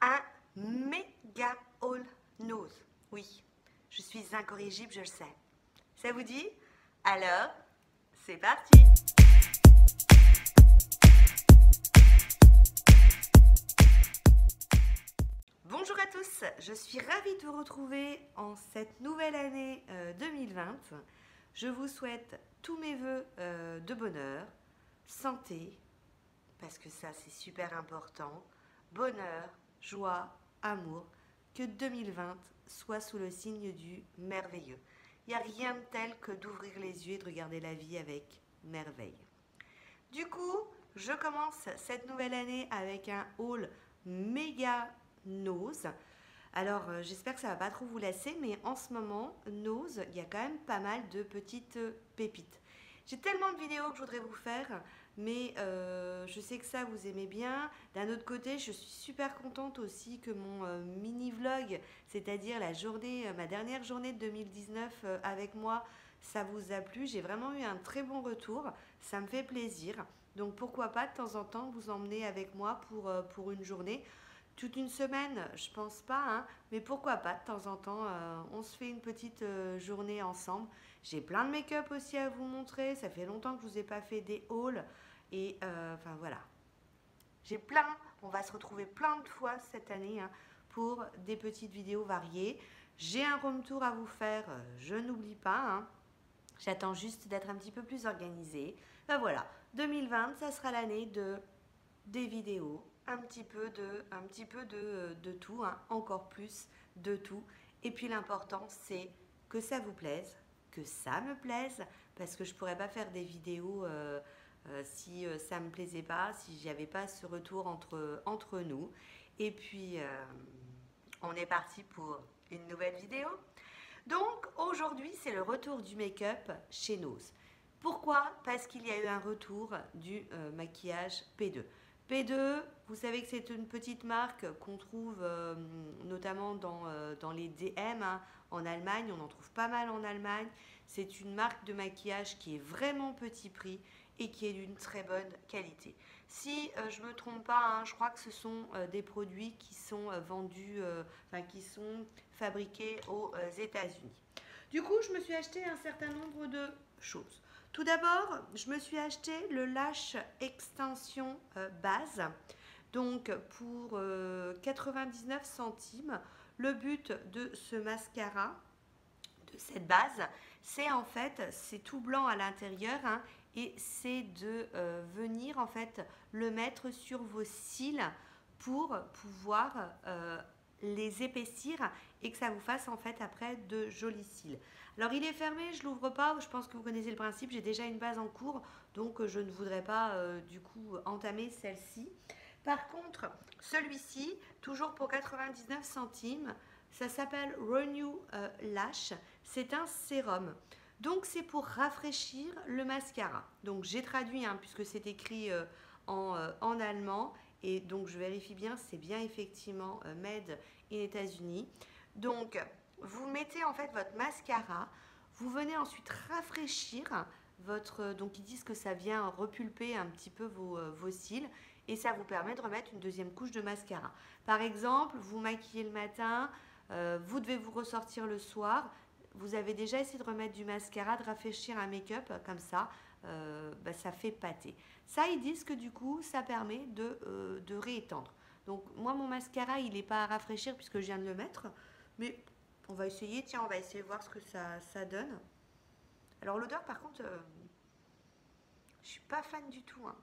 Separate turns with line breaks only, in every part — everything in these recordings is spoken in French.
un méga haul nose. Oui, je suis incorrigible, je le sais. Ça vous dit? Alors, c'est parti! Bonjour à tous, je suis ravie de vous retrouver en cette nouvelle année 2020. Je vous souhaite tous mes voeux de bonheur, santé, parce que ça c'est super important, bonheur, joie, amour, que 2020 soit sous le signe du merveilleux. Il n'y a rien de tel que d'ouvrir les yeux et de regarder la vie avec merveille. Du coup, je commence cette nouvelle année avec un haul méga nose. Alors, j'espère que ça va pas trop vous lasser, mais en ce moment, nose, il y a quand même pas mal de petites pépites. J'ai tellement de vidéos que je voudrais vous faire, mais je sais que ça, vous aimez bien. D'un autre côté, je suis super contente aussi que mon mini-vlog, c'est-à-dire la journée, ma dernière journée de 2019 avec moi, ça vous a plu. J'ai vraiment eu un très bon retour. Ça me fait plaisir. Donc pourquoi pas de temps en temps vous emmener avec moi pour une journée. Toute une semaine, je pense pas, hein, mais pourquoi pas de temps en temps, on se fait une petite journée ensemble. J'ai plein de make-up aussi à vous montrer, ça fait longtemps que je vous ai pas fait des hauls, et enfin voilà. J'ai plein, on va se retrouver plein de fois cette année hein, pour des petites vidéos variées. J'ai un room tour à vous faire, je n'oublie pas, hein. J'attends juste d'être un petit peu plus organisée. Ben voilà, 2020, ça sera l'année des vidéos, un petit peu de tout, hein, encore plus de tout. Et puis l'important, c'est que ça vous plaise, que ça me plaise, parce que je pourrais pas faire des vidéos si ça me plaisait pas, si j'y avais pas ce retour entre nous. Et puis, on est parti pour une nouvelle vidéo. Donc aujourd'hui, c'est le retour du make-up chez Nose. Pourquoi? Parce qu'il y a eu un retour du maquillage P2. P2, vous savez que c'est une petite marque qu'on trouve notamment dans les DM hein, en Allemagne. On en trouve pas mal en Allemagne. C'est une marque de maquillage qui est vraiment petit prix et qui est d'une très bonne qualité. Si je ne me trompe pas, hein, je crois que ce sont des produits qui sont vendus, enfin qui sont fabriqués aux États-Unis. Du coup, je me suis acheté un certain nombre de choses. Tout d'abord, je me suis acheté le Lash Extension base. Donc pour 99 centimes, le but de ce mascara, de cette base, c'est en fait, c'est tout blanc à l'intérieur hein, et c'est de venir en fait le mettre sur vos cils pour pouvoir les épaissir et que ça vous fasse en fait après de jolis cils. Alors il est fermé, je l'ouvre pas, je pense que vous connaissez le principe, j'ai déjà une base en cours donc je ne voudrais pas du coup entamer celle-ci. Par contre, celui-ci, toujours pour 99 centimes, ça s'appelle Renew Lash, c'est un sérum. Donc c'est pour rafraîchir le mascara. Donc j'ai traduit hein, puisque c'est écrit en allemand et donc je vérifie bien, c'est bien effectivement made in États-Unis. Donc vous mettez en fait votre mascara, vous venez ensuite rafraîchir votre, donc ils disent que ça vient repulper un petit peu vos cils et ça vous permet de remettre une deuxième couche de mascara. Par exemple, vous maquillez le matin, vous devez vous ressortir le soir, vous avez déjà essayé de remettre du mascara, de rafraîchir un make-up comme ça, ça fait pâter. Ça, ils disent que du coup, ça permet de réétendre. Donc moi, mon mascara, il n'est pas à rafraîchir puisque je viens de le mettre, mais on va essayer, tiens, on va essayer de voir ce que ça donne. Alors l'odeur, par contre, je suis pas fan du tout. Hein.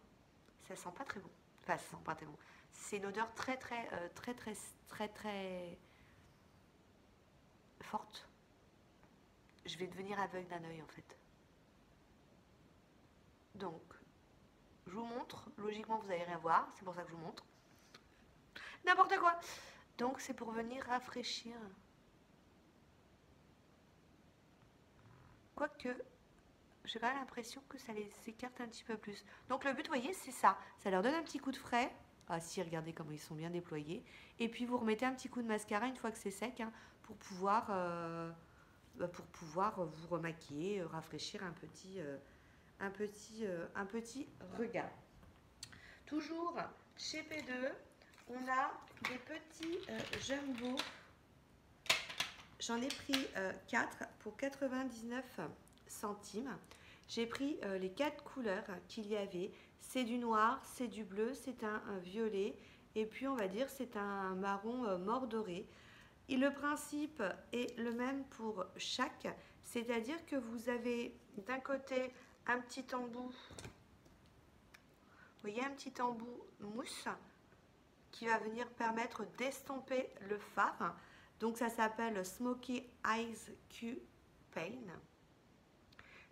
Ça sent pas très bon. Enfin, ça sent pas très bon. C'est une odeur très forte. Je vais devenir aveugle d'un œil en fait. Donc, je vous montre. Logiquement, vous n'allez rien voir. C'est pour ça que je vous montre. N'importe quoi. Donc, c'est pour venir rafraîchir. Quoique, j'ai quand même l'impression que ça les écarte un petit peu plus. Donc, le but, vous voyez, c'est ça. Ça leur donne un petit coup de frais. Ah si, regardez comment ils sont bien déployés. Et puis, vous remettez un petit coup de mascara une fois que c'est sec hein, pour pouvoir vous remaquiller, rafraîchir un petit regard. Toujours chez P2, on a des petits jumbo. J'en ai pris 4 pour 99 centimes. J'ai pris les 4 couleurs qu'il y avait. C'est du noir, c'est du bleu, c'est un violet et puis on va dire c'est un marron mordoré. Et le principe est le même pour chaque, c'est-à-dire que vous avez d'un côté un petit embout, vous voyez un petit embout mousse qui va venir permettre d'estomper le fard. Donc ça s'appelle Smoky Eyes Q-Paint.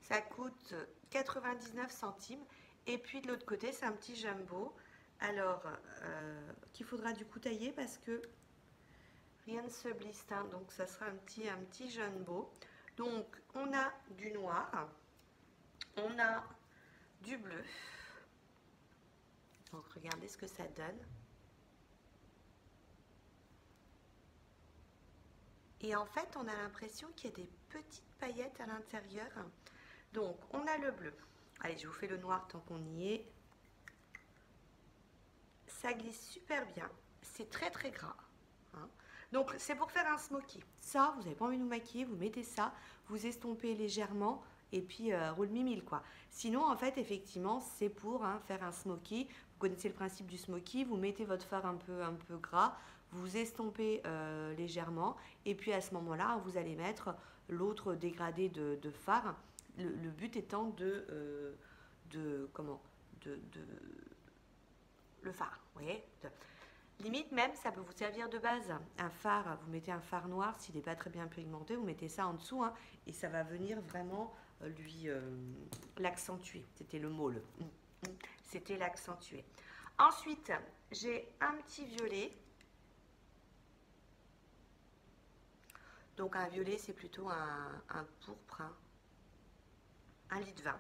Ça coûte 99 centimes. Et puis de l'autre côté, c'est un petit jumbo. Alors, qu'il faudra du coup tailler parce que rien ne se bliste. Hein, donc ça sera un petit jumbo. Donc on a du noir. On a du bleu. Donc regardez ce que ça donne. Et en fait, on a l'impression qu'il y a des petites paillettes à l'intérieur. Donc, on a le bleu. Allez, je vous fais le noir tant qu'on y est. Ça glisse super bien. C'est très très gras. Hein. Donc, c'est pour faire un smoky. Ça, vous n'avez pas envie de vous maquiller, vous mettez ça, vous estompez légèrement et puis roule mi-mille quoi. Sinon, en fait, effectivement, c'est pour faire un smoky. Vous connaissez le principe du smoky. Vous mettez votre fard un peu gras. Vous estompez légèrement et puis à ce moment-là, vous allez mettre l'autre dégradé de fard. Le but étant le fard, vous voyez. Limite même, ça peut vous servir de base. Un fard, vous mettez un fard noir, s'il n'est pas très bien pigmenté, vous mettez ça en dessous et ça va venir vraiment lui l'accentuer. C'était le mot, c'était l'accentuer. Ensuite, j'ai un petit violet. Donc un violet, c'est plutôt un pourpre, un lit de vin.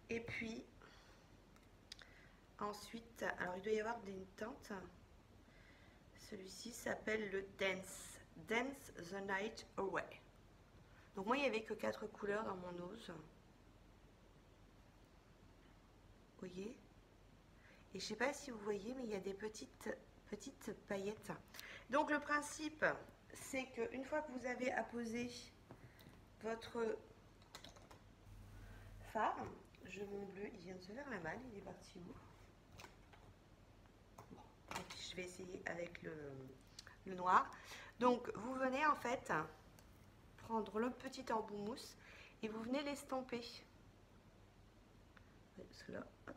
Et puis, ensuite, alors il doit y avoir une teinte. Celui-ci s'appelle le Dance. Dance the Night Away. Donc moi, il n'y avait que 4 couleurs dans mon ose. Vous voyez? Et je ne sais pas si vous voyez, mais il y a des petites paillettes. Donc le principe, c'est qu'une fois que vous avez apposé votre fard, mon bleu, il vient de se faire la malle, il est parti où? Bon, je vais essayer avec le noir. Donc vous venez en fait prendre le petit embout mousse et vous venez l'estomper. Cela, hop.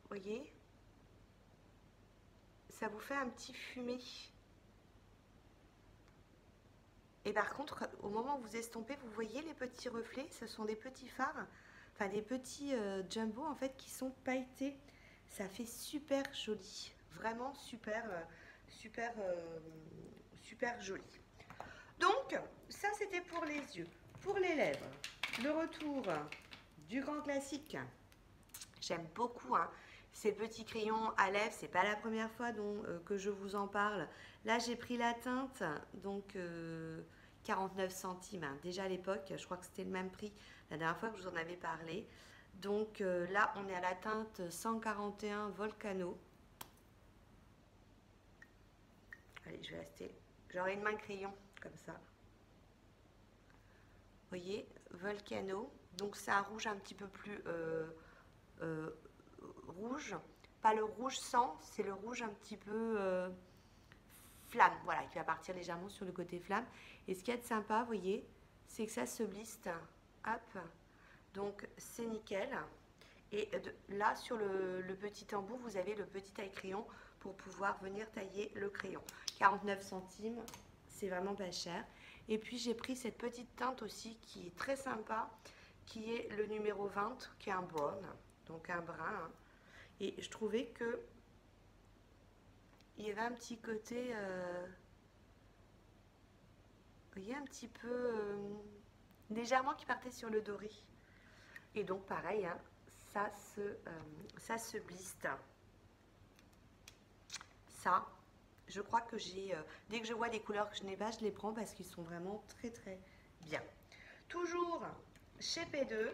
Vous voyez? Ça vous fait un petit fumé. Et par contre, au moment où vous estompez, vous voyez les petits reflets, ce sont des petits fards, enfin des petits jumbo en fait qui sont pailletés. Ça fait super joli, vraiment super joli. Donc, ça c'était pour les yeux. Pour les lèvres, le retour du grand classique. J'aime beaucoup ces petits crayons à lèvres, c'est pas la première fois que je vous en parle. Là, j'ai pris la teinte, donc 49 centimes. Déjà à l'époque, je crois que c'était le même prix la dernière fois que je vous en avais parlé. Donc là, on est à la teinte 141 Volcano. Allez, je vais rester. J'aurai une main crayon comme ça. Vous voyez, Volcano. Donc c'est un rouge un petit peu plus rouge, pas le rouge sang, c'est le rouge un petit peu flamme, voilà, qui va partir légèrement sur le côté flamme. Et ce qu'il y a de sympa, vous voyez, c'est que ça se bliste, hop, donc c'est nickel. Et là, sur le petit embout, vous avez le petit taille-crayon pour pouvoir venir tailler le crayon. 49 centimes, c'est vraiment pas cher. Et puis j'ai pris cette petite teinte aussi qui est très sympa, qui est le numéro 20, qui est un brown, donc un brun. Et je trouvais que il y avait un petit côté, vous voyez, un petit peu légèrement qui partait sur le doré. Et donc pareil, ça se bliste. Ça, je crois que dès que je vois les couleurs que je n'ai pas, je les prends parce qu'ils sont vraiment très très bien. Toujours chez P2,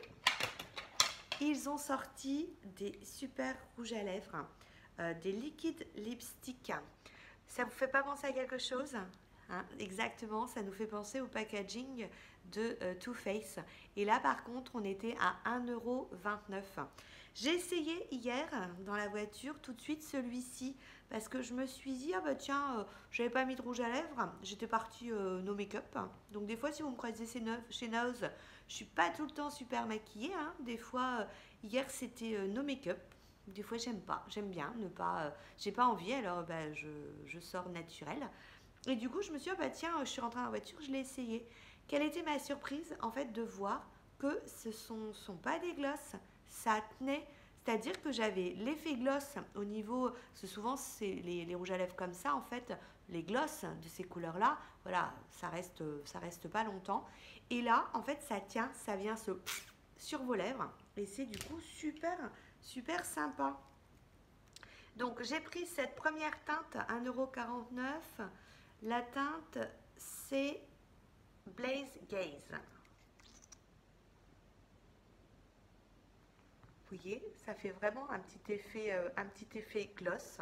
ils ont sorti des super rouges à lèvres. des liquides lipstick. Ça vous fait pas penser à quelque chose, hein? Exactement, ça nous fait penser au packaging de Too Faced. Et là, par contre, on était à 1,29 €. J'ai essayé hier dans la voiture tout de suite celui-ci parce que je me suis dit, ah bah tiens, j'avais pas mis de rouge à lèvres, j'étais partie no make-up. Donc des fois, si vous me croisez chez Nose, je suis pas tout le temps super maquillée, hein. Des fois, hier c'était no make-up. Des fois, j'aime pas, j'aime bien ne pas, j'ai pas envie, alors bah, je sors naturelle. Et du coup, je me suis dit, ah bah tiens, je suis rentrée dans la voiture, je l'ai essayé. Quelle était ma surprise, en fait, de voir que ce sont pas des glosses, ça tenait. C'est-à-dire que j'avais l'effet gloss au niveau, parce que souvent c'est les rouges à lèvres comme ça, en fait, les glosses de ces couleurs-là, voilà, ça reste pas longtemps. Et là, en fait, ça tient, ça vient se sur vos lèvres, et c'est du coup super, super sympa. Donc j'ai pris cette première teinte à 1,49 €. La teinte c'est Blaze Gaze. Vous voyez, ça fait vraiment un petit effet gloss.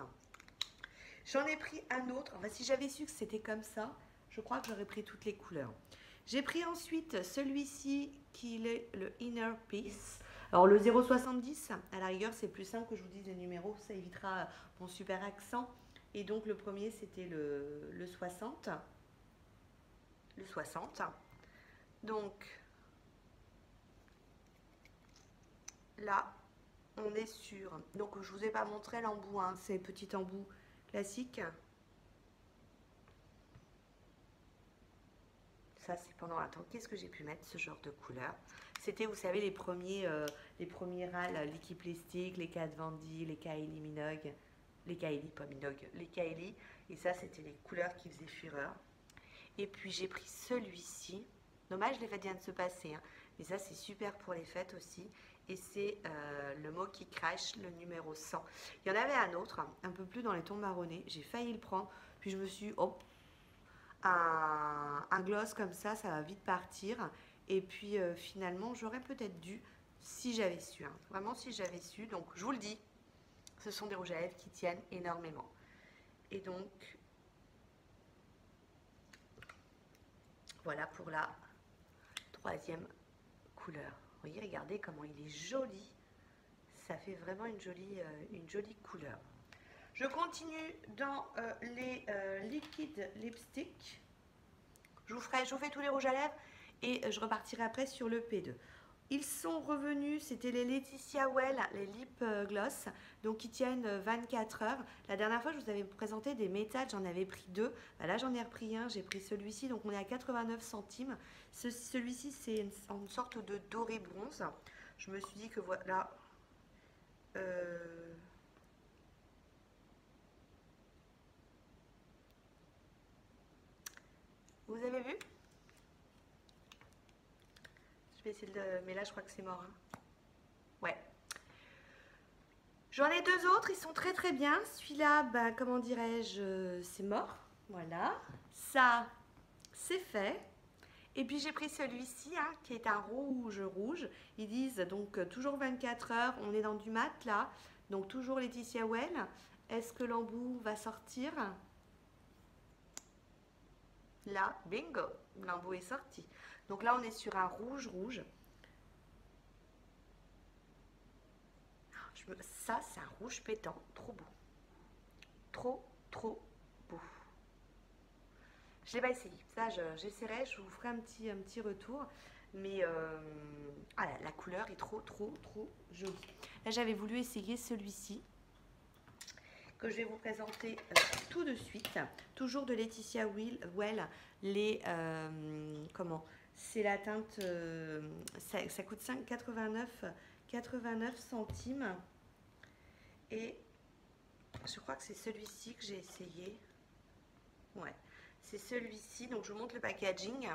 J'en ai pris un autre. Enfin, si j'avais su que c'était comme ça, je crois que j'aurais pris toutes les couleurs. J'ai pris ensuite celui-ci qui est le Inner Peace. Alors le 0,70, à la rigueur, c'est plus simple que je vous dise les numéros, ça évitera mon super accent. Et donc le premier, c'était le 60. Le 60. Donc là, on est sur... Donc je vous ai pas montré l'embout, hein, c'est petit embout classique. Ça, c'est pendant... Attends, qu'est-ce que j'ai pu mettre ce genre de couleur? C'était, vous savez, les premiers râles Liquid Plastic, les Kat Von D, les Kylie Minogue, les Kylie, pas Minogue, les Kylie. Et ça, c'était les couleurs qui faisaient fureur. Et puis, j'ai pris celui-ci. Dommage, les fêtes viennent de se passer, hein. Mais ça, c'est super pour les fêtes aussi. Et c'est le mot qui crache, le numéro 100. Il y en avait un autre, un peu plus dans les tons marronnés. J'ai failli le prendre. Puis je me suis dit, oh, un gloss comme ça va vite partir. Et puis finalement, j'aurais peut-être dû, si j'avais su, hein. Vraiment si j'avais su. Donc je vous le dis, ce sont des rouges à lèvres qui tiennent énormément. Et donc, voilà pour la troisième couleur. Vous voyez, regardez comment il est joli. Ça fait vraiment une jolie couleur. Je continue dans les liquides lipstick. Je vous fais tous les rouges à lèvres et je repartirai après sur le P2. Ils sont revenus, c'était les Laetitia Well, les lip gloss, donc qui tiennent 24 heures. La dernière fois, je vous avais présenté des métal, j'en avais pris deux. Bah là, j'en ai repris un, j'ai pris celui-ci, donc on est à 89 centimes. Celui-ci, c'est une sorte de doré bronze. Je me suis dit que voilà... Vous avez vu? Je vais essayer de... Mais là, je crois que c'est mort, hein. Ouais. J'en ai deux autres, ils sont très très bien. Celui-là, bah, comment dirais-je, c'est mort. Voilà. Ça, c'est fait. Et puis j'ai pris celui-ci, hein, qui est un rouge. Ils disent donc toujours 24 heures. On est dans du mat là. Donc toujours Laetitia Well. Est-ce que l'embout va sortir? Là, bingo, l'embout est sorti. Donc là, on est sur un rouge. Ça, c'est un rouge pétant, trop beau. Trop beau. Je l'ai pas essayé. Ça, j'essaierai, je vous ferai un petit retour. Mais la couleur est trop jolie. Là, j'avais voulu essayer celui-ci que je vais vous présenter tout de suite. Toujours de Laetitia Well. Comment? C'est la teinte, ça coûte 89 centimes. Et je crois que c'est celui-ci que j'ai essayé. Ouais, c'est celui-ci. Donc je vous montre le packaging.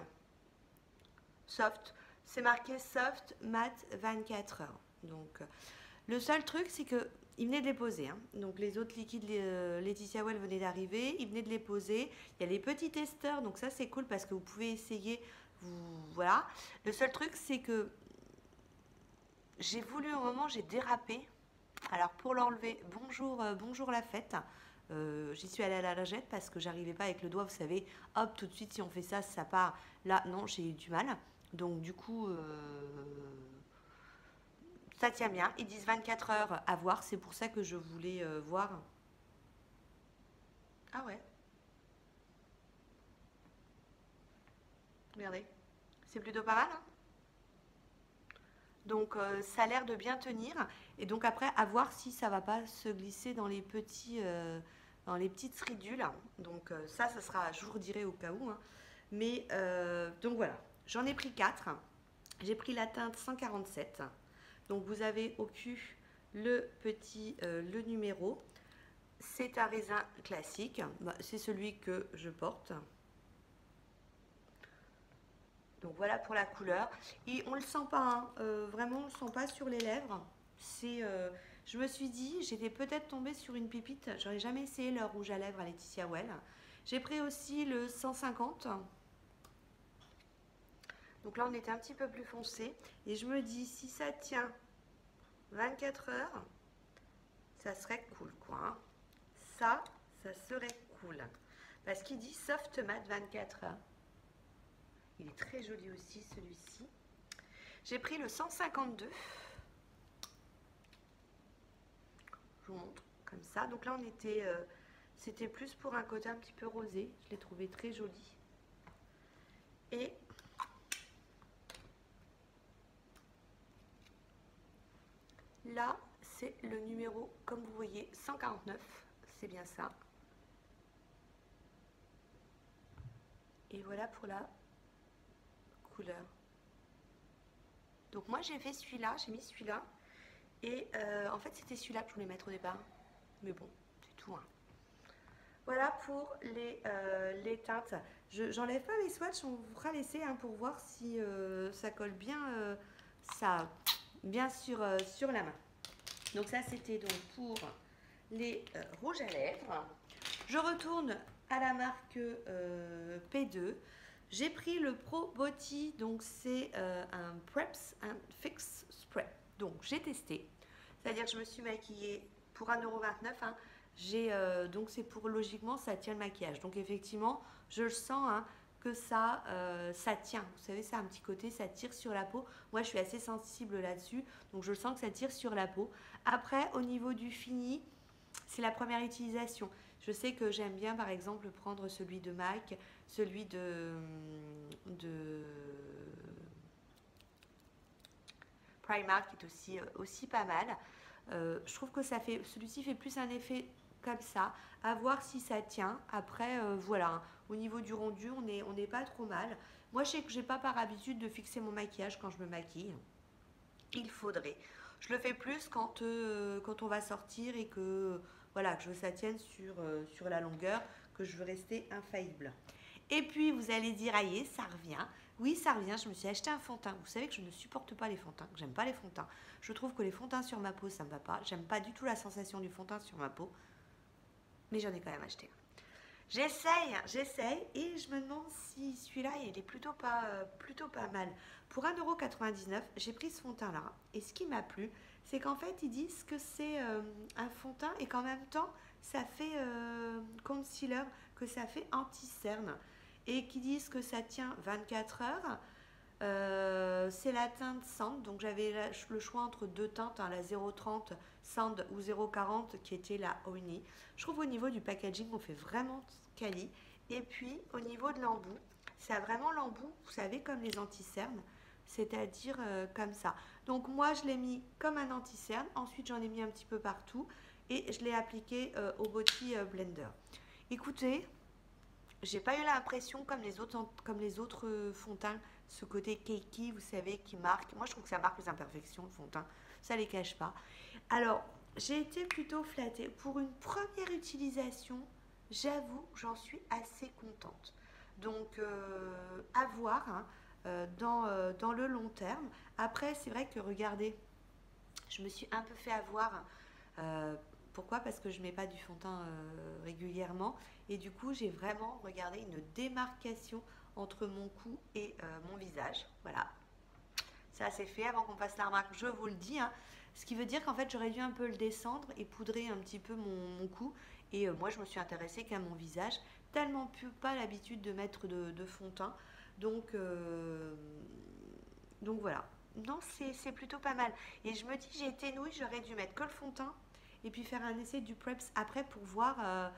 Soft. C'est marqué Soft Matte 24 heures. Donc le seul truc, c'est que il venait de les poser, hein. Donc les autres liquides Laetitia Well venaient d'arriver, il venait de les poser. Il y a les petits testeurs, donc ça c'est cool parce que vous pouvez essayer. Voilà. Le seul truc, c'est que j'ai voulu au moment, j'ai dérapé. Alors pour l'enlever, bonjour, bonjour la fête. J'y suis allée à la lingette parce que j'arrivais pas avec le doigt, vous savez, hop, tout de suite si on fait ça, ça part. Là, non, j'ai eu du mal. Donc du coup, ça tient bien. Ils disent 24 heures à voir, c'est pour ça que je voulais voir. Ah ouais, regardez. C'est plutôt pas mal, hein. Donc ça a l'air de bien tenir. Et donc après, à voir si ça va pas se glisser dans les petits, dans les petites ridules. Donc ça, ça sera, je vous redirai au cas où, hein. Mais donc voilà, j'en ai pris 4. J'ai pris la teinte 147. Donc vous avez au cul le petit, le numéro. C'est un raisin classique. Bah, c'est celui que je porte. Donc voilà pour la couleur. Et on ne le sent pas, hein. Vraiment on ne le sent pas sur les lèvres. C'est, je me suis dit, j'étais peut-être tombée sur une pépite. J'aurais jamais essayé le rouge à lèvres à Laetitia Well. J'ai pris aussi le 150. Donc là on était un petit peu plus foncé. Et je me dis, si ça tient 24 heures, ça serait cool quoi, hein. Ça serait cool. Parce qu'il dit soft matte 24 heures. Il est très joli aussi celui-ci. J'ai pris le 152. Je vous montre comme ça. Donc là on était, c'était plus pour un côté un petit peu rosé. Je l'ai trouvé très joli. Et là c'est le numéro, comme vous voyez, 149. C'est bien ça. Et voilà pour la couleur. Donc moi j'ai fait celui-là, j'ai mis celui-là. Et en fait c'était celui-là que je voulais mettre au départ. Mais bon, c'est tout, hein. Voilà pour les teintes. J'enlève pas mes swatchs, on vous fera l'essai, hein, pour voir si ça colle bien, ça, bien sur la main. Donc ça c'était donc pour les rouges à lèvres. Je retourne à la marque P2. J'ai pris le Pro Body, donc c'est un Preps and Fix Spray. Donc j'ai testé, c'est-à-dire que je me suis maquillée pour 1,29 €, hein. Donc c'est pour, logiquement ça tient le maquillage. Donc effectivement je le sens, hein, que ça tient. Vous savez, ça a un petit côté, ça tire sur la peau. Moi je suis assez sensible là-dessus, donc je sens que ça tire sur la peau. Après au niveau du fini, c'est la première utilisation. Je sais que j'aime bien par exemple prendre celui de MAC, celui de Primark qui est aussi pas mal. Je trouve que ça fait, celui-ci fait plus un effet comme ça, à voir si ça tient. Après, voilà, hein. Au niveau du rendu, on n'est pas trop mal. Moi, je sais que j'ai pas par habitude de fixer mon maquillage quand je me maquille. Il faudrait. Je le fais plus quand on va sortir et que, voilà, que je veux que ça tienne sur la longueur, que je veux rester infaillible. Et puis vous allez dire, aïe, ça revient. Oui, ça revient, je me suis acheté un fond de teint. Vous savez que je ne supporte pas les fonds de teint, que j'aime pas les fonds de teint. Je trouve que les fonds de teint sur ma peau, ça me va pas. J'aime pas du tout la sensation du fond de teint sur ma peau. Mais j'en ai quand même acheté. J'essaye et je me demande si celui-là, il est plutôt pas mal. Pour 1,99 €, j'ai pris ce fond de teint-là. Et ce qui m'a plu, c'est qu'en fait, ils disent que c'est un fond de teint et qu'en même temps, ça fait concealer, que ça fait anti-cerne. Et qui disent que ça tient 24 heures. C'est la teinte Sand, donc j'avais le choix entre deux teintes, hein, la 0,30 Sand ou 0,40 qui était la Honey. Je trouve au niveau du packaging on fait vraiment quali. Et puis au niveau de l'embout, ça a vraiment l'embout, vous savez, comme les anti-cernes, c'est-à-dire comme ça. Donc moi je l'ai mis comme un anti-cerne, ensuite j'en ai mis un petit peu partout et je l'ai appliqué au Body Blender. Écoutez, j'ai pas eu l'impression comme les autres fonds de teint, ce côté cakey, vous savez, qui marque. Moi, je trouve que ça marque les imperfections, le fond de teint. Ça les cache pas. Alors, j'ai été plutôt flattée. Pour une première utilisation, j'avoue, j'en suis assez contente. Donc, à voir, hein, dans le long terme. Après, c'est vrai que, regardez, je me suis un peu fait avoir. euh, Pourquoi? Parce que je ne mets pas du fond de teint régulièrement. Et du coup, j'ai vraiment regardé une démarcation entre mon cou et mon visage. Voilà. Ça c'est fait avant qu'on fasse la remarque, je vous le dis, hein. Ce qui veut dire qu'en fait, j'aurais dû un peu le descendre et poudrer un petit peu mon cou. Et moi, je me suis intéressée qu'à mon visage, tellement pas l'habitude de mettre de fond de teint. Donc, euh, donc voilà. Non, c'est plutôt pas mal. Et je me dis, j'ai été nouille, j'aurais dû mettre que le fond de teint et puis faire un essai du Preps après pour voir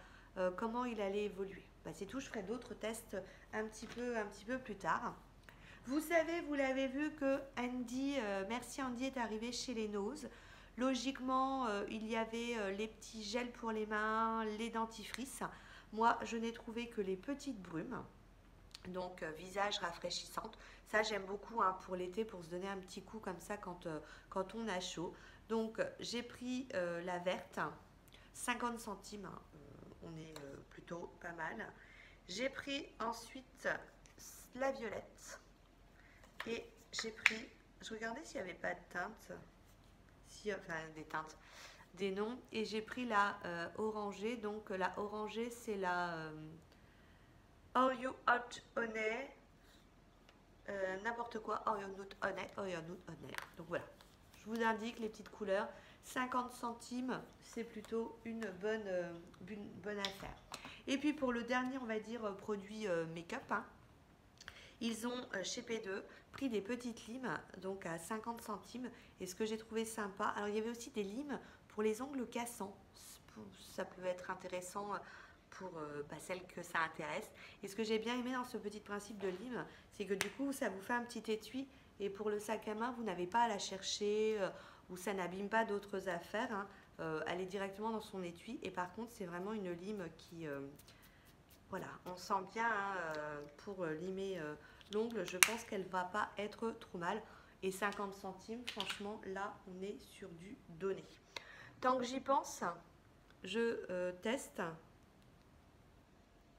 comment il allait évoluer. Bah, c'est tout, je ferai d'autres tests un petit peu plus tard. Vous savez, vous l'avez vu que Andy, Merci Andy est arrivé chez les Nose. Logiquement, il y avait les petits gels pour les mains, les dentifrices. Moi, je n'ai trouvé que les petites brumes. Donc, visage rafraîchissante. Ça, j'aime beaucoup hein, pour l'été, pour se donner un petit coup comme ça quand on a chaud. Donc, j'ai pris la verte, 50 centimes. Hein, on est plutôt pas mal. J'ai pris ensuite la violette. Et j'ai pris, je regardais s'il n'y avait pas de teinte, si, enfin des teintes, des noms, et j'ai pris la orangée. Donc la orangée, c'est la All You Hot Honey, n'importe quoi, All You Nut Honey, All You Nut Honey. Donc voilà, je vous indique les petites couleurs. 50 centimes, c'est plutôt une bonne affaire. Et puis pour le dernier, on va dire produit make-up, hein, ils ont chez P2 pris des petites limes, donc à 50 centimes. Et ce que j'ai trouvé sympa, alors il y avait aussi des limes pour les ongles cassants. Ça peut être intéressant pour celles que ça intéresse. Et ce que j'ai bien aimé dans ce petit principe de lime, c'est que du coup, ça vous fait un petit étui. Et pour le sac à main, vous n'avez pas à la chercher ou ça n'abîme pas d'autres affaires. Hein. Elle est directement dans son étui. Et par contre, c'est vraiment une lime qui... voilà, on sent bien hein, pour limer l'ongle, je pense qu'elle va pas être trop mal. Et 50 centimes, franchement, là, on est sur du donné. Tant que j'y pense, je teste.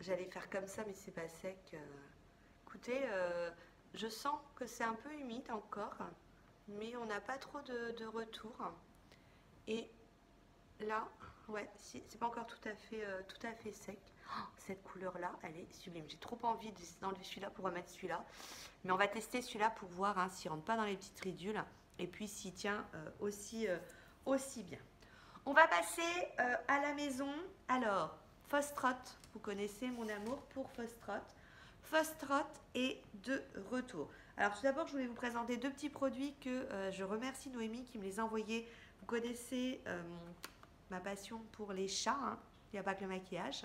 J'allais faire comme ça, mais c'est pas sec. Écoutez, je sens que c'est un peu humide encore, mais on n'a pas trop de retour. Et là, ouais, c'est pas encore tout à fait sec. Oh, cette couleur-là, elle est sublime. J'ai trop envie d'enlever celui-là pour remettre celui-là. Mais on va tester celui-là pour voir hein, s'il ne rentre pas dans les petites ridules et puis s'il tient aussi bien. On va passer à la maison. Alors, Fostrot, vous connaissez mon amour pour Fostrot. Fostrot est de retour. Alors tout d'abord, je voulais vous présenter deux petits produits que je remercie Noémie qui me les a envoyés. Vous connaissez ma passion pour les chats, hein. Il n'y a pas que le maquillage.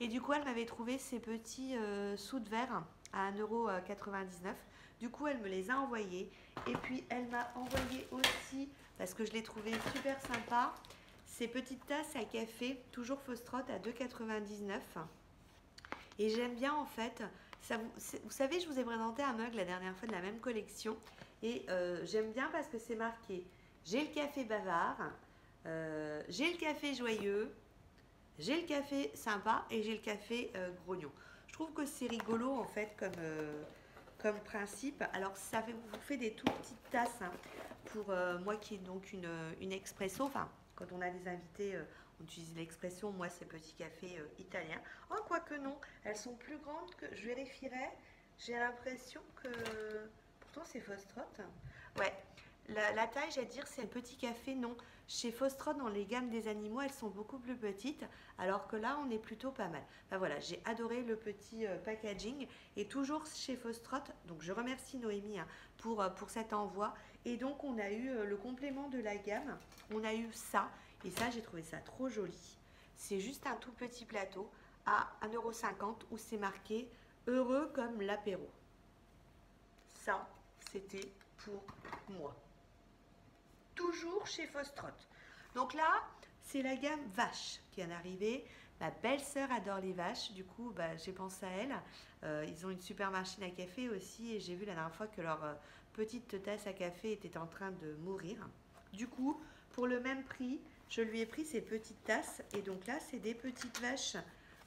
Et du coup, elle m'avait trouvé ces petits soude verre à 1,99 €. Du coup, elle me les a envoyés. Et puis, elle m'a envoyé aussi, parce que je l'ai trouvé super sympa, ces petites tasses à café, toujours Fostrot à 2,99 €. Et j'aime bien en fait, vous savez, je vous ai présenté un mug la dernière fois de la même collection. Et j'aime bien parce que c'est marqué, j'ai le café bavard, j'ai le café joyeux, j'ai le café sympa et j'ai le café grognon. Je trouve que c'est rigolo en fait comme principe. Alors ça vous fait des tout petites tasses hein, pour moi qui est donc une expresso. Enfin, quand on a des invités, on utilise l'expresso. Moi, c'est petit café italien. Oh, quoique non, elles sont plus grandes que... Je vérifierai. J'ai l'impression que... Pourtant, c'est Fostrot. Ouais. La taille, j'allais dire, c'est un petit café, non. Chez Fostrot, dans les gammes des animaux, elles sont beaucoup plus petites, alors que là, on est plutôt pas mal. Enfin, voilà, j'ai adoré le petit packaging, et toujours chez Fostrot, donc je remercie Noémie hein, pour cet envoi. Et donc, on a eu le complément de la gamme, on a eu ça, et ça, j'ai trouvé ça trop joli. C'est juste un tout petit plateau à 1,50 € où c'est marqué « Heureux comme l'apéro ». Ça, c'était pour moi. Toujours chez Fostrot. Donc là, c'est la gamme vache qui est arrivée. Ma belle-sœur adore les vaches, du coup, j'ai pensé à elle. Ils ont une super machine à café aussi et j'ai vu la dernière fois que leur petite tasse à café était en train de mourir. Du coup, pour le même prix, je lui ai pris ces petites tasses et donc là, c'est des petites vaches.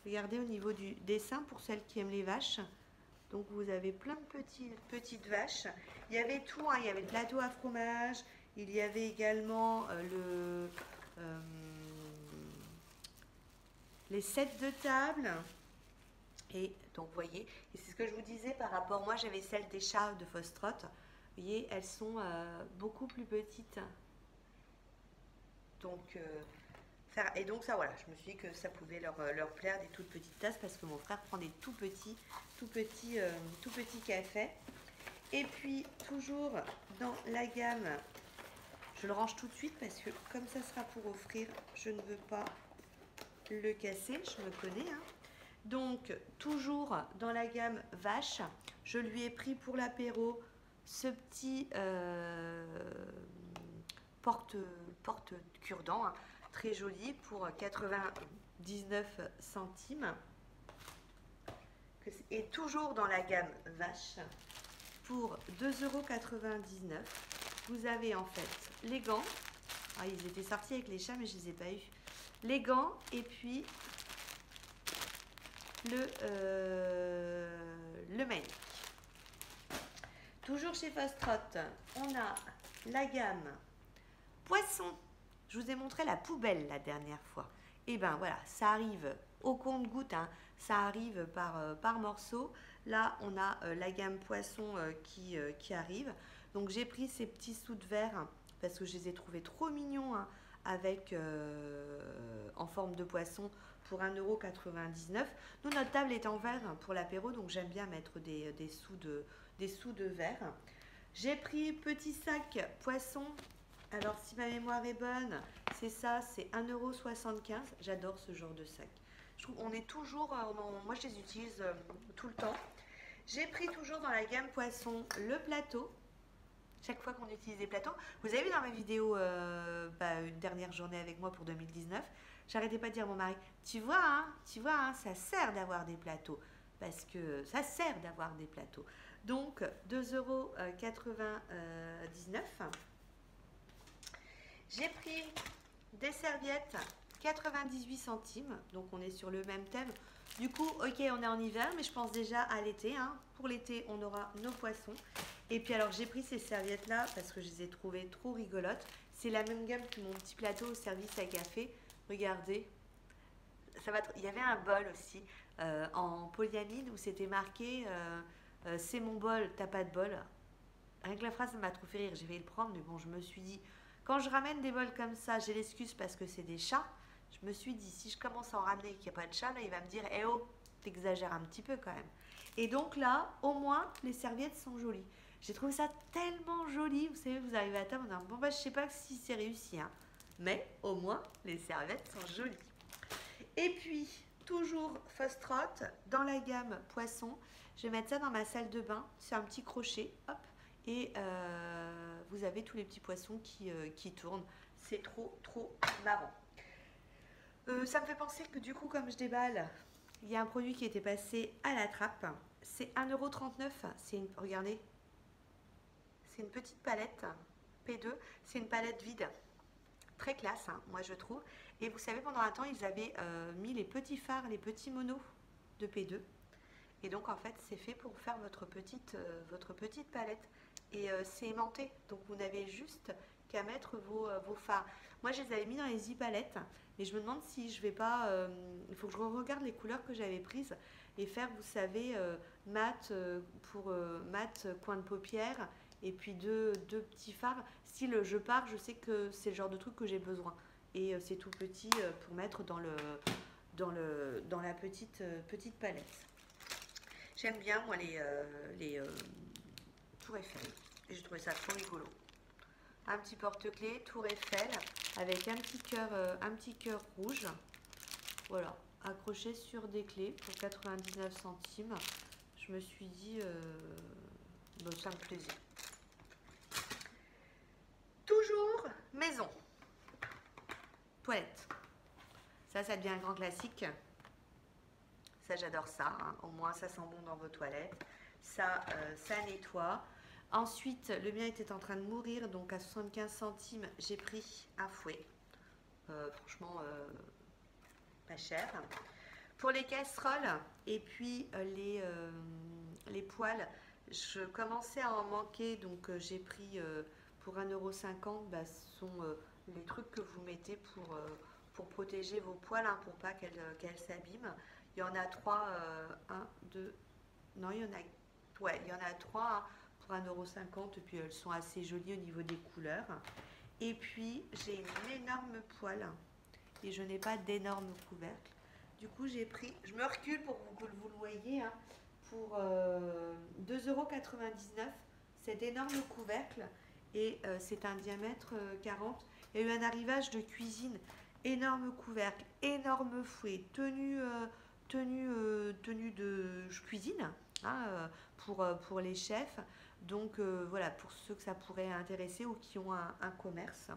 Regardez au niveau du dessin pour celles qui aiment les vaches. Donc vous avez plein de petites vaches. Il y avait tout, hein. Il y avait le plateau à fromage. Il y avait également les sets de table. Et donc vous voyez, et c'est ce que je vous disais par rapport, moi j'avais celle des chats de Fostrot. Vous voyez, elles sont beaucoup plus petites. Donc, et donc ça, voilà, je me suis dit que ça pouvait leur plaire, des toutes petites tasses, parce que mon frère prend des tout petits cafés. Et puis, toujours dans la gamme, je le range tout de suite, parce que comme ça sera pour offrir, je ne veux pas le casser, je me connais, hein. Donc, toujours dans la gamme vache, je lui ai pris pour l'apéro ce petit porte cure-dent, hein, très joli, pour 99 centimes. Et toujours dans la gamme vache, pour 2,99 €, vous avez en fait les gants. Ah, ils étaient sortis avec les chats, mais je ne les ai pas eus. Les gants, et puis le mail. Toujours chez Fostrot, on a la gamme poisson. Je vous ai montré la poubelle la dernière fois. Et ben voilà, ça arrive au compte-gouttes, hein, ça arrive par morceaux. Là, on a la gamme poisson qui arrive. Donc j'ai pris ces petits sous de verre parce que je les ai trouvés trop mignons, hein, avec en forme de poisson pour 1,99 €. Nous, notre table est en verre pour l'apéro, donc j'aime bien mettre des sous de verre. J'ai pris petit sac poisson. Alors, si ma mémoire est bonne, c'est ça, c'est 1,75 €. J'adore ce genre de sac. Je trouve on est toujours, moi je les utilise tout le temps. J'ai pris toujours dans la gamme poisson le plateau. Chaque fois qu'on utilise des plateaux, vous avez vu dans ma vidéo une dernière journée avec moi pour 2019, j'arrêtais pas de dire à mon mari, tu vois, hein, ça sert d'avoir des plateaux, parce que ça sert d'avoir des plateaux. Donc 2,99 €. J'ai pris des serviettes 98 centimes, donc on est sur le même thème. Du coup, ok, on est en hiver, mais je pense déjà à l'été, hein. Pour l'été, on aura nos poissons. Et puis alors, j'ai pris ces serviettes-là parce que je les ai trouvées trop rigolotes. C'est la même gamme que mon petit plateau au service à café. Regardez, il y avait un bol aussi en polyamide où c'était marqué c'est mon bol, t'as pas de bol. Rien que la phrase, ça m'a trop fait rire. J'ai failli le prendre, mais bon, je me suis dit, quand je ramène des bols comme ça, j'ai l'excuse parce que c'est des chats. Je me suis dit, si je commence à en ramener et qu'il n'y a pas de chat, là, il va me dire, eh oh, t'exagères un petit peu quand même. Et donc là, au moins, les serviettes sont jolies. J'ai trouvé ça tellement joli. Vous savez, vous arrivez à table, on dit, bon, bah, je sais pas si c'est réussi, hein. Mais au moins, les serviettes sont jolies. Et puis, toujours Fostrot, dans la gamme poisson, je vais mettre ça dans ma salle de bain. C'est un petit crochet, hop. Et vous avez tous les petits poissons qui tournent. C'est trop marrant. Ça me fait penser que du coup, comme je déballe, il y a un produit qui était passé à la trappe. C'est 1,39 €. Regardez, c'est une petite palette P2. C'est une palette vide. Très classe, hein, moi je trouve. Et vous savez, pendant un temps, ils avaient mis les petits phares, les petits monos de P2. Et donc, en fait, c'est fait pour faire votre petite palette. Et c'est aimanté. Donc, vous n'avez juste qu'à mettre vos phares. Moi, je les avais mis dans les e-palettes. Mais je me demande si je vais pas... il faut que je regarde les couleurs que j'avais prises et faire, vous savez, mat mat coin de paupière et puis deux petits phares. Si je pars, je sais que c'est le genre de truc que j'ai besoin. Et c'est tout petit pour mettre dans la petite palette. J'aime bien, moi, les Tour Eiffel. Et j'ai trouvé ça trop rigolo. Un petit porte-clés Tour Eiffel avec un petit cœur rouge. Voilà, accroché sur des clés pour 99 centimes. Je me suis dit, ça me plaisait. Toujours maison. Toilette. Ça devient un grand classique. Ça, j'adore ça, hein. Au moins, ça sent bon dans vos toilettes. Ça nettoie. Ensuite, le mien était en train de mourir, donc à 75 centimes, j'ai pris un fouet. Franchement, pas cher. Pour les casseroles et puis les poêles, je commençais à en manquer, donc j'ai pris pour 1,50 €. Ce sont les trucs que vous mettez pour protéger vos poêles, hein, pour pas qu'elles s'abîment. Il y en a 3, 1, 2, non, il y en a 3 pour 1,50 €, et puis elles sont assez jolies au niveau des couleurs. Et puis j'ai une énorme poêle et je n'ai pas d'énorme couvercle. Du coup j'ai pris, je me recule pour que vous le voyez, hein, pour 2,99 € cet énorme couvercle et c'est un diamètre 40. Il y a eu un arrivage de cuisine, énorme couvercle, énorme fouet, tenue de cuisine, hein, pour les chefs. Donc voilà, pour ceux que ça pourrait intéresser ou qui ont un commerce.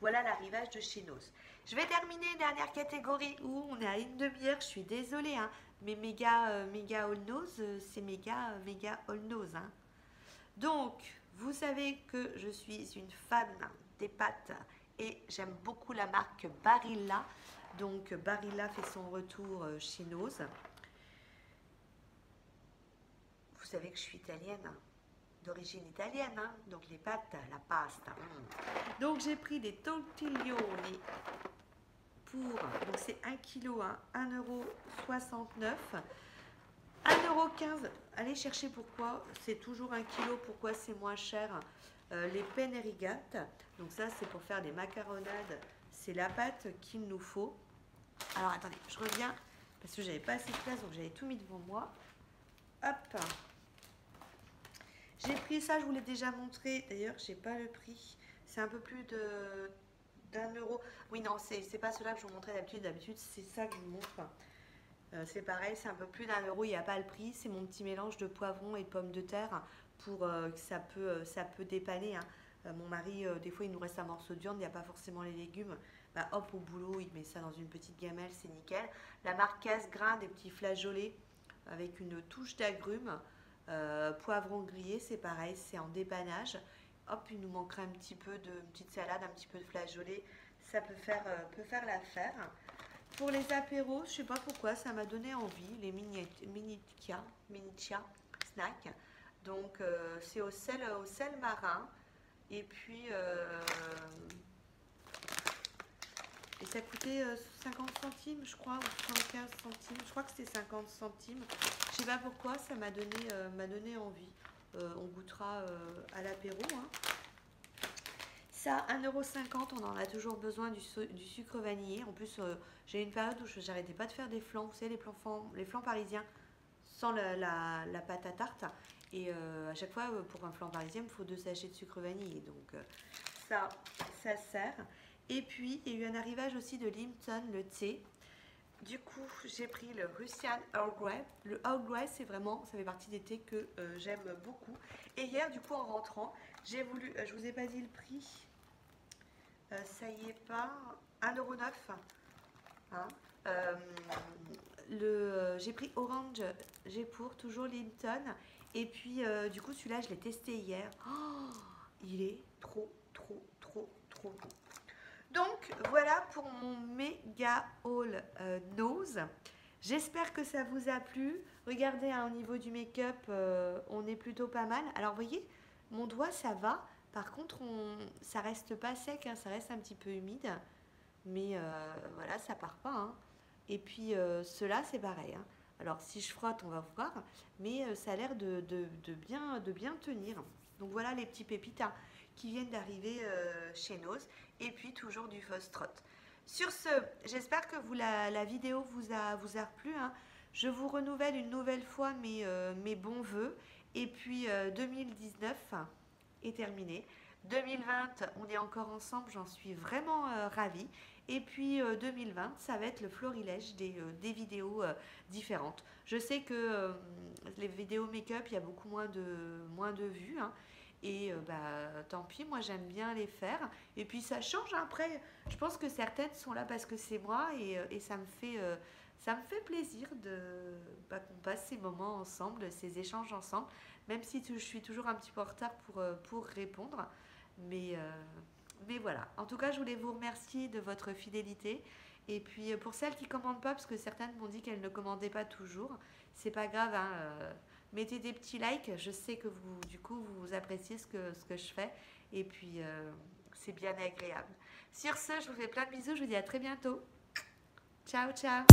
Voilà l'arrivage de chez Noz. Je vais terminer une dernière catégorie où on est à une demi-heure. Je suis désolée, hein, mais méga all Noz, c'est méga all Noz. Hein. Donc, vous savez que je suis une fan des pâtes et j'aime beaucoup la marque Barilla. Donc, Barilla fait son retour chez Noz. Vous savez que je suis italienne, d'origine italienne, hein, donc les pâtes, la pasta. Donc j'ai pris des tortiglioni pour, donc c'est 1 kg, hein, 1,69 €, 1,15 €. Allez chercher pourquoi, c'est toujours 1 kg, pourquoi c'est moins cher. Les penne rigate, donc ça c'est pour faire des macaronades, c'est la pâte qu'il nous faut. Alors attendez, je reviens, parce que j'avais pas assez de place, donc j'avais tout mis devant moi. Hop. J'ai pris ça, je vous l'ai déjà montré. D'ailleurs, je n'ai pas le prix. C'est un peu plus d'1 €. Oui, non, c'est pas cela que je vous montrais d'habitude. D'habitude, c'est ça que je vous montre. C'est pareil, c'est un peu plus d'1 €. Il n'y a pas le prix. C'est mon petit mélange de poivrons et de pommes de terre pour que ça peut dépanner. Hein. Mon mari, des fois, il nous reste un morceau de viande. Il n'y a pas forcément les légumes. Bah, hop, au boulot, il met ça dans une petite gamelle. C'est nickel. La marque Casse-Grain, des petits flageolets avec une touche d'agrumes. Poivron grillé, c'est pareil, c'est en dépannage. Hop, il nous manquerait un petit peu de petite salade, un petit peu de flageolet, ça peut faire l'affaire. Pour les apéros, je sais pas pourquoi, ça m'a donné envie, les minitia snack. Donc c'est au sel marin et puis et ça coûtait 50 centimes, je crois, ou 75 centimes. Je crois que c'était 50 centimes. Je sais pas pourquoi, ça m'a donné envie. On goûtera à l'apéro. Hein. Ça, 1,50 €, on en a toujours besoin du sucre vanillé. En plus, j'ai une période où j'arrêtais pas de faire des flancs. Vous savez, les flancs parisiens sans la pâte à tarte. Et à chaque fois, pour un flan parisien, il me faut 2 sachets de sucre vanillé. Donc ça sert. Et puis, il y a eu un arrivage aussi de Lipton, le thé. Du coup, j'ai pris le Russian Earl Grey. Le Earl Grey, c'est vraiment, ça fait partie des thés que j'aime beaucoup. Et hier, du coup, en rentrant, j'ai voulu, je vous ai pas dit le prix, ça y est pas, 1,09 €. Hein. J'ai pris Orange, j'ai pour toujours Lipton. Et puis, du coup, celui-là, je l'ai testé hier. Oh, il est trop bon. Donc voilà pour mon méga haul Noz. J'espère que ça vous a plu. Regardez, hein, au niveau du make-up, on est plutôt pas mal. Alors vous voyez, mon doigt ça va. Par contre, ça reste pas sec, hein, ça reste un petit peu humide. Mais voilà, ça part pas. Hein. Et puis ceux-là, c'est pareil. Hein. Alors si je frotte, on va voir. Mais ça a l'air de bien tenir. Donc voilà les petits pépites. Hein, qui viennent d'arriver chez Noz, et puis toujours du Fostrot. Sur ce, j'espère que la vidéo vous a plu. Hein. Je vous renouvelle une nouvelle fois mes bons voeux. Et puis 2019 est terminé. 2020, on est encore ensemble, j'en suis vraiment ravie. Et puis 2020, ça va être le florilège des vidéos différentes. Je sais que les vidéos make-up, il y a beaucoup moins de vues. Hein. Et tant pis, moi j'aime bien les faire. Et puis ça change après. Je pense que certaines sont là parce que c'est moi et ça me fait plaisir qu'on passe ces moments ensemble, ces échanges ensemble. Même si je suis toujours un petit peu en retard pour répondre. Mais voilà. En tout cas, je voulais vous remercier de votre fidélité. Et puis pour celles qui ne commandent pas, parce que certaines m'ont dit qu'elles ne commandaient pas toujours, c'est pas grave, hein, mettez des petits likes, je sais que vous appréciez ce que je fais et puis c'est bien agréable. Sur ce, je vous fais plein de bisous, je vous dis à très bientôt. Ciao, ciao.